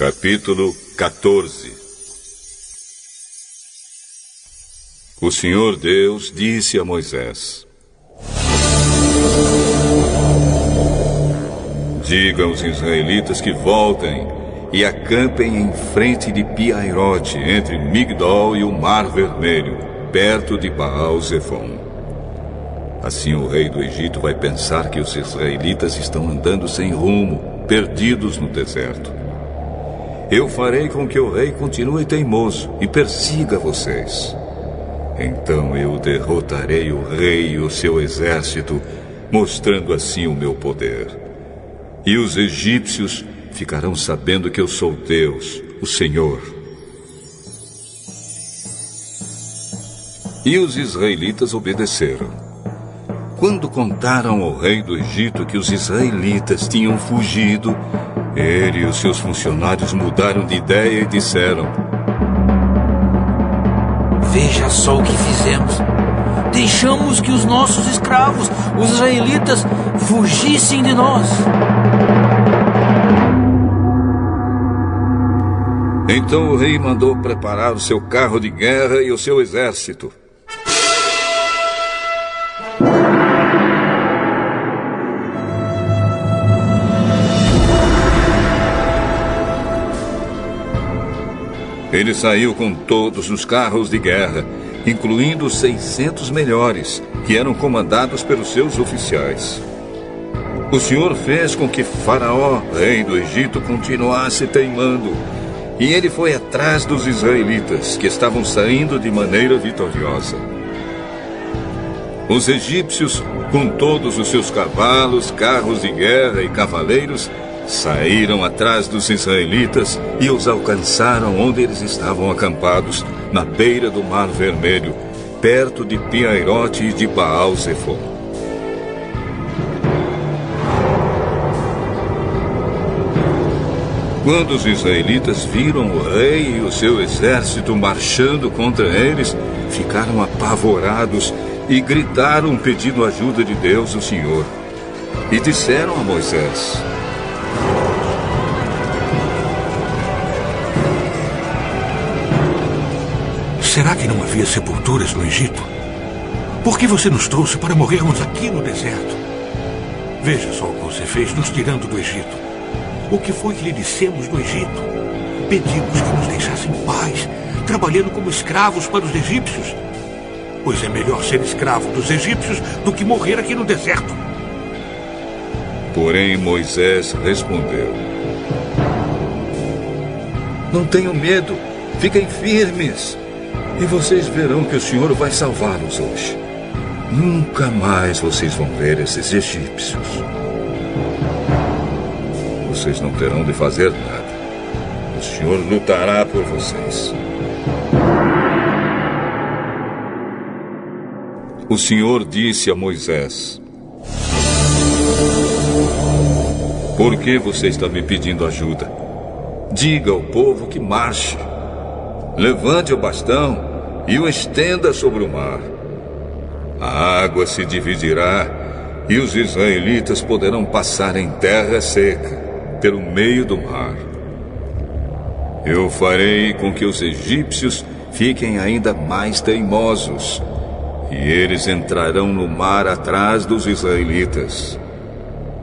Capítulo 14. O Senhor Deus disse a Moisés: diga aos israelitas que voltem e acampem em frente de Pi-Hahirote, entre Migdol e o Mar Vermelho, perto de Baal-Zefon. Assim o rei do Egito vai pensar que os israelitas estão andando sem rumo, perdidos no deserto. Eu farei com que o rei continue teimoso e persiga vocês. Então eu derrotarei o rei e o seu exército, mostrando assim o meu poder. E os egípcios ficarão sabendo que eu sou Deus, o Senhor. E os israelitas obedeceram. Quando contaram ao rei do Egito que os israelitas tinham fugido, ele e os seus funcionários mudaram de ideia e disseram: veja só o que fizemos. Deixamos que os nossos escravos, os israelitas, fugissem de nós. Então o rei mandou preparar o seu carro de guerra e o seu exército. Ele saiu com todos os carros de guerra, incluindo os 600 melhores, que eram comandados pelos seus oficiais. O Senhor fez com que Faraó, rei do Egito, continuasse teimando, e ele foi atrás dos israelitas, que estavam saindo de maneira vitoriosa. Os egípcios, com todos os seus cavalos, carros de guerra e cavaleiros, saíram atrás dos israelitas e os alcançaram onde eles estavam acampados, na beira do Mar Vermelho, perto de Pi-Hahirote e de Baal-Zefon. Quando os israelitas viram o rei e o seu exército marchando contra eles, ficaram apavorados e gritaram pedindo ajuda de Deus, o Senhor. E disseram a Moisés: será que não havia sepulturas no Egito? Por que você nos trouxe para morrermos aqui no deserto? Veja só o que você fez nos tirando do Egito. O que foi que lhe dissemos no Egito? Pedimos que nos deixasse em paz, trabalhando como escravos para os egípcios. Pois é melhor ser escravo dos egípcios do que morrer aqui no deserto. Porém Moisés respondeu: não tenham medo, fiquem firmes. E vocês verão que o Senhor vai salvá-los hoje. Nunca mais vocês vão ver esses egípcios. Vocês não terão de fazer nada. O Senhor lutará por vocês. O Senhor disse a Moisés: por que você está me pedindo ajuda? Diga ao povo que marche. Levante o bastão e o estenda sobre o mar. A água se dividirá e os israelitas poderão passar em terra seca, pelo meio do mar. Eu farei com que os egípcios fiquem ainda mais teimosos, e eles entrarão no mar atrás dos israelitas.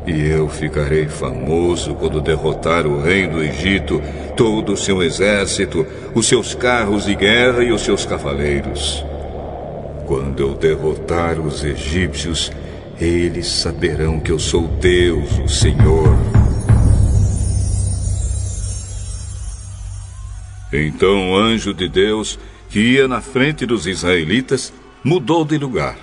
E eu ficarei famoso quando derrotar o rei do Egito, todo o seu exército, os seus carros de guerra e os seus cavaleiros. Quando eu derrotar os egípcios, eles saberão que eu sou Deus, o Senhor. Então o anjo de Deus, que ia na frente dos israelitas, mudou de lugar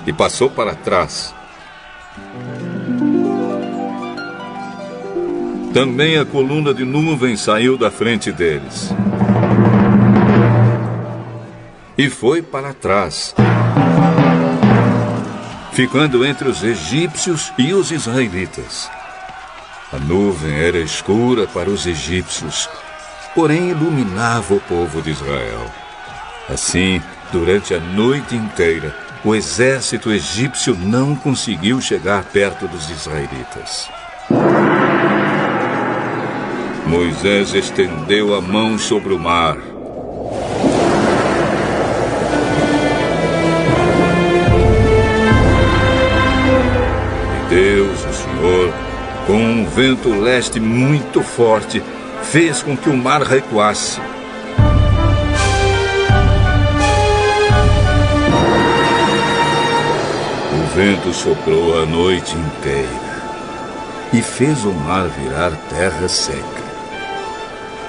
e passou para trás. Também a coluna de nuvem saiu da frente deles e foi para trás, ficando entre os egípcios e os israelitas. A nuvem era escura para os egípcios, porém iluminava o povo de Israel. Assim, durante a noite inteira, o exército egípcio não conseguiu chegar perto dos israelitas. Moisés estendeu a mão sobre o mar. E Deus, o Senhor, com um vento leste muito forte, fez com que o mar recuasse. O vento soprou a noite inteira e fez o mar virar terra seca.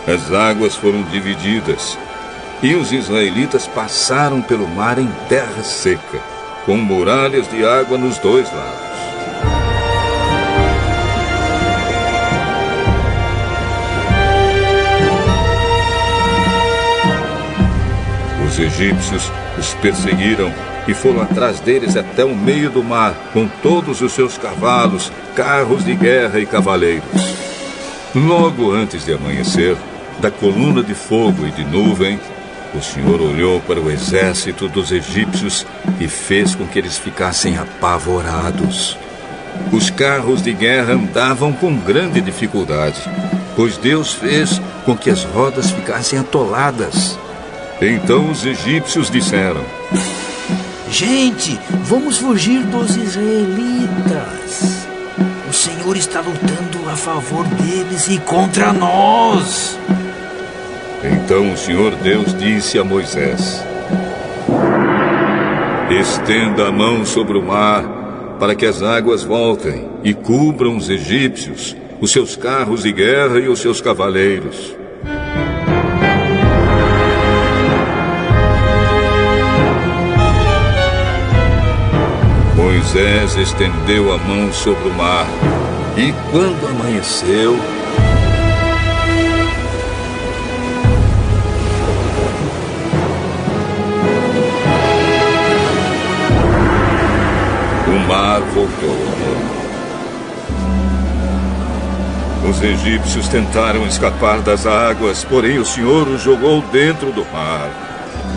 As águas foram divididas e os israelitas passaram pelo mar em terra seca, com muralhas de água nos dois lados. Os egípcios os perseguiram e foram atrás deles até o meio do mar, com todos os seus cavalos, carros de guerra e cavaleiros. Logo antes de amanhecer, da coluna de fogo e de nuvem, o Senhor olhou para o exército dos egípcios e fez com que eles ficassem apavorados. Os carros de guerra andavam com grande dificuldade, pois Deus fez com que as rodas ficassem atoladas. Então os egípcios disseram: Gente, vamos fugir dos israelitas. O Senhor está lutando a favor deles e contra nós. Então o Senhor Deus disse a Moisés: Estenda a mão sobre o mar, para que as águas voltem e cubram os egípcios, os seus carros de guerra e os seus cavaleiros. Moisés estendeu a mão sobre o mar, e quando amanheceu, o mar voltou. Os egípcios tentaram escapar das águas, porém o Senhor os jogou dentro do mar.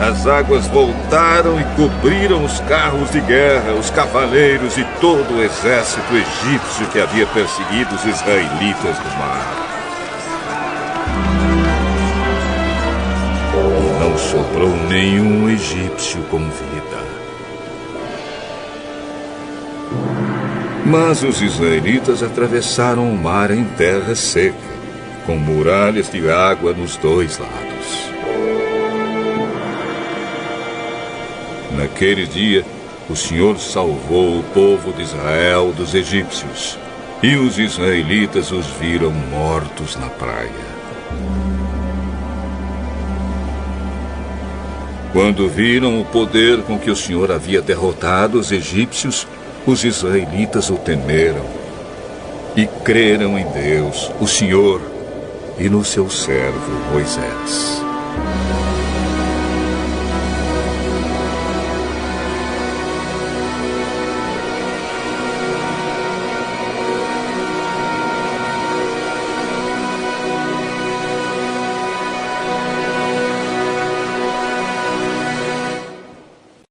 As águas voltaram e cobriram os carros de guerra, os cavaleiros e todo o exército egípcio que havia perseguido os israelitas do mar. E não sobrou nenhum egípcio com vida. Mas os israelitas atravessaram o mar em terra seca, com muralhas de água nos dois lados. Naquele dia, o Senhor salvou o povo de Israel dos egípcios, e os israelitas os viram mortos na praia. Quando viram o poder com que o Senhor havia derrotado os egípcios, os israelitas o temeram e creram em Deus, o Senhor, e no seu servo Moisés.